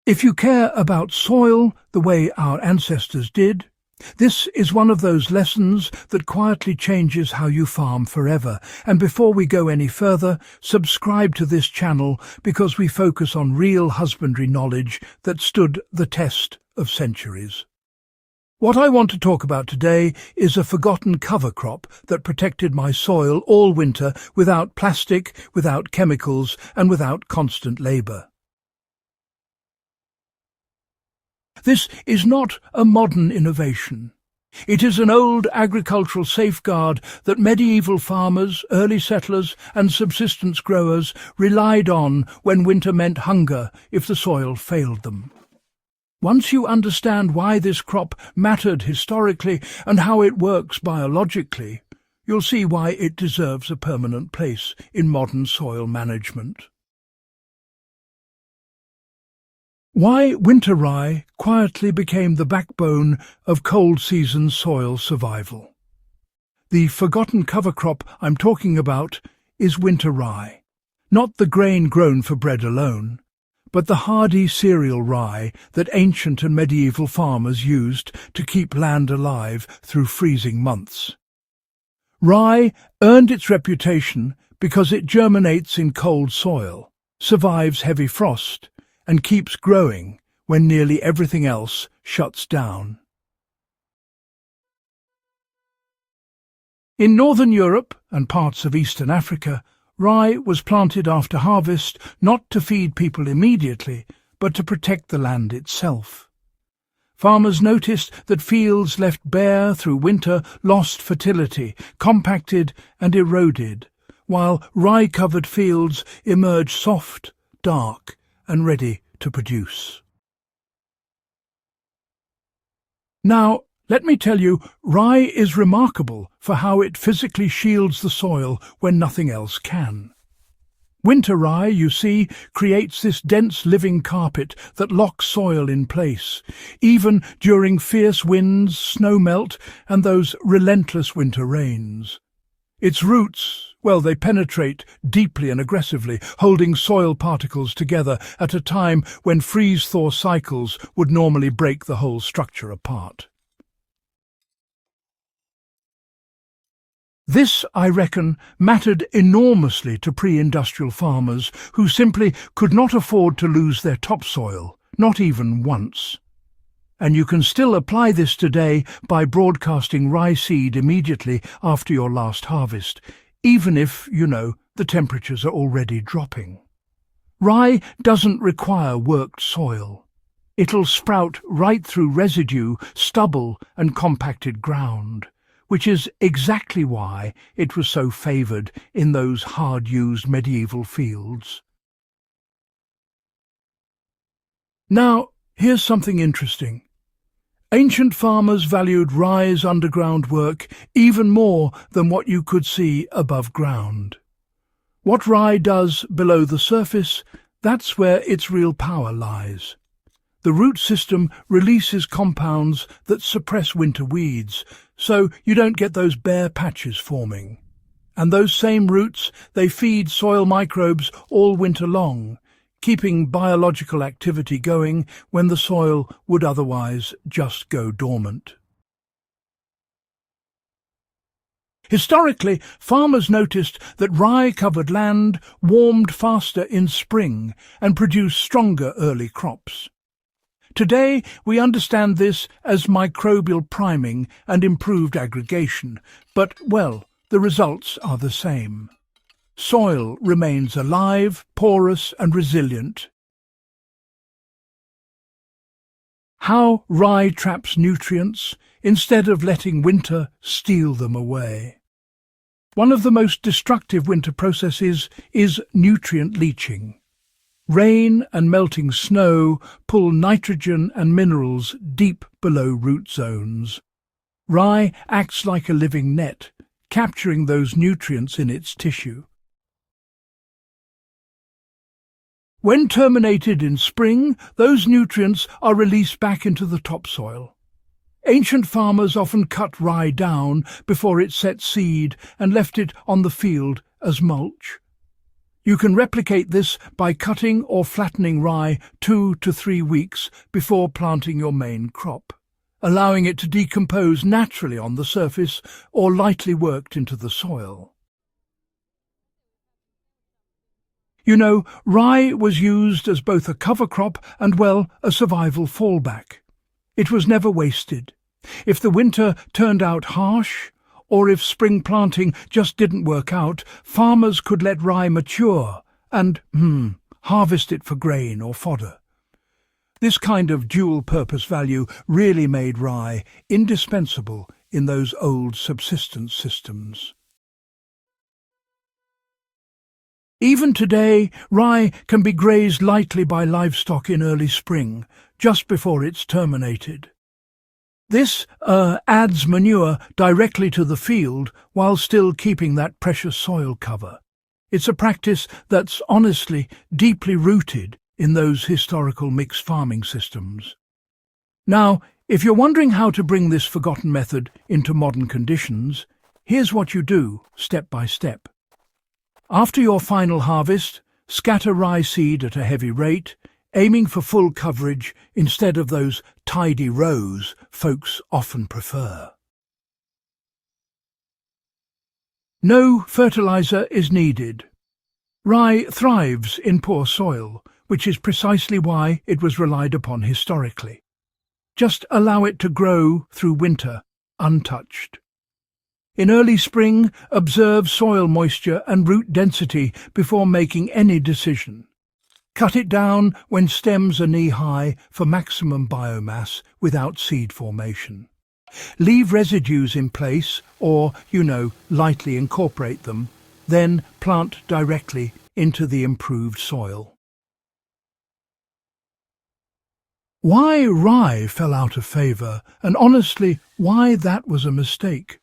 If you care about soil the way our ancestors did, this is one of those lessons that quietly changes how you farm forever. And before we go any further, subscribe to this channel because we focus on real husbandry knowledge that stood the test of centuries. What I want to talk about today is a forgotten cover crop that protected my soil all winter without plastic, without chemicals, and without constant labour. This is not a modern innovation. It is an old agricultural safeguard that medieval farmers, early settlers and subsistence growers relied on when winter meant hunger if the soil failed them. Once you understand why this crop mattered historically and how it works biologically, you'll see why it deserves a permanent place in modern soil management. Why winter rye quietly became the backbone of cold season soil survival. The forgotten cover crop I'm talking about is winter rye, not the grain grown for bread alone, but the hardy cereal rye that ancient and medieval farmers used to keep land alive through freezing months. Rye earned its reputation because it germinates in cold soil, survives heavy frost, and keeps growing when nearly everything else shuts down. In Northern Europe and parts of Eastern Africa, rye was planted after harvest not to feed people immediately, but to protect the land itself. Farmers noticed that fields left bare through winter lost fertility, compacted and eroded, while rye-covered fields emerged soft, dark, and ready to produce. Now, let me tell you, rye is remarkable for how it physically shields the soil when nothing else can. Winter rye, you see, creates this dense living carpet that locks soil in place, even during fierce winds, snow melt, and those relentless winter rains. Its roots, well, they penetrate deeply and aggressively, holding soil particles together at a time when freeze-thaw cycles would normally break the whole structure apart. This, I reckon, mattered enormously to pre-industrial farmers who simply could not afford to lose their topsoil, not even once. And you can still apply this today by broadcasting rye seed immediately after your last harvest, even if, the temperatures are already dropping. Rye doesn't require worked soil. It'll sprout right through residue, stubble and compacted ground, which is exactly why it was so favoured in those hard-used medieval fields. Now, here's something interesting. Ancient farmers valued rye's underground work even more than what you could see above ground. What rye does below the surface, that's where its real power lies. The root system releases compounds that suppress winter weeds, so you don't get those bare patches forming. And those same roots, they feed soil microbes all winter long, keeping biological activity going when the soil would otherwise just go dormant. Historically, farmers noticed that rye-covered land warmed faster in spring and produced stronger early crops. Today, we understand this as microbial priming and improved aggregation, but, well, the results are the same. Soil remains alive, porous and resilient. How rye traps nutrients instead of letting winter steal them away. One of the most destructive winter processes is nutrient leaching. Rain and melting snow pull nitrogen and minerals deep below root zones. Rye acts like a living net, capturing those nutrients in its tissue. When terminated in spring, those nutrients are released back into the topsoil. Ancient farmers often cut rye down before it set seed and left it on the field as mulch. You can replicate this by cutting or flattening rye 2 to 3 weeks before planting your main crop, allowing it to decompose naturally on the surface or lightly worked into the soil. You know, rye was used as both a cover crop and, well, a survival fallback. It was never wasted. If the winter turned out harsh, or if spring planting just didn't work out, farmers could let rye mature and, harvest it for grain or fodder. This kind of dual-purpose value really made rye indispensable in those old subsistence systems. Even today, rye can be grazed lightly by livestock in early spring, just before it's terminated. This adds manure directly to the field while still keeping that precious soil cover. It's a practice that's honestly deeply rooted in those historical mixed farming systems. Now, if you're wondering how to bring this forgotten method into modern conditions, here's what you do, step by step. After your final harvest, scatter rye seed at a heavy rate, aiming for full coverage instead of those tidy rows folks often prefer. No fertilizer is needed. Rye thrives in poor soil, which is precisely why it was relied upon historically. Just allow it to grow through winter, untouched. In early spring, observe soil moisture and root density before making any decision. Cut it down when stems are knee-high for maximum biomass without seed formation. Leave residues in place or, lightly incorporate them, then plant directly into the improved soil. Why rye fell out of favour, and honestly, why that was a mistake.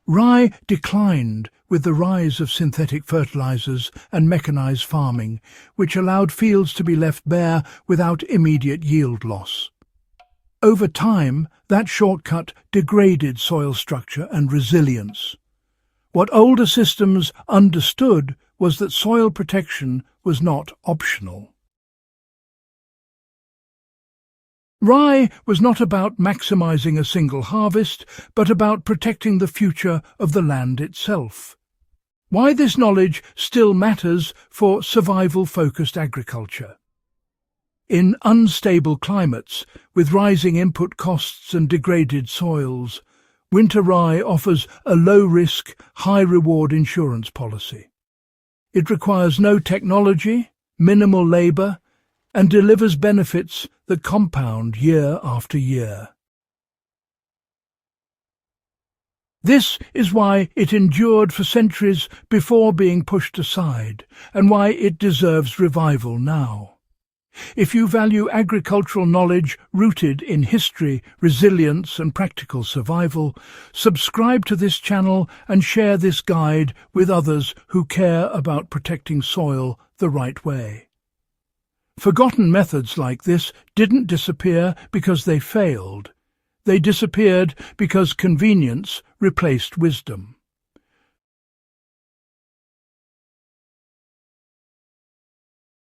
Rye declined with the rise of synthetic fertilizers and mechanized farming, which allowed fields to be left bare without immediate yield loss. Over time, that shortcut degraded soil structure and resilience. What older systems understood was that soil protection was not optional. Rye was not about maximizing a single harvest, but about protecting the future of the land itself. Why this knowledge still matters for survival-focused agriculture. In unstable climates, with rising input costs and degraded soils, winter rye offers a low-risk, high-reward insurance policy. It requires no technology, minimal labour, and delivers benefits that compound year after year. This is why it endured for centuries before being pushed aside, and why it deserves revival now. If you value agricultural knowledge rooted in history, resilience and practical survival, subscribe to this channel and share this guide with others who care about protecting soil the right way. Forgotten methods like this didn't disappear because they failed. They disappeared because convenience replaced wisdom.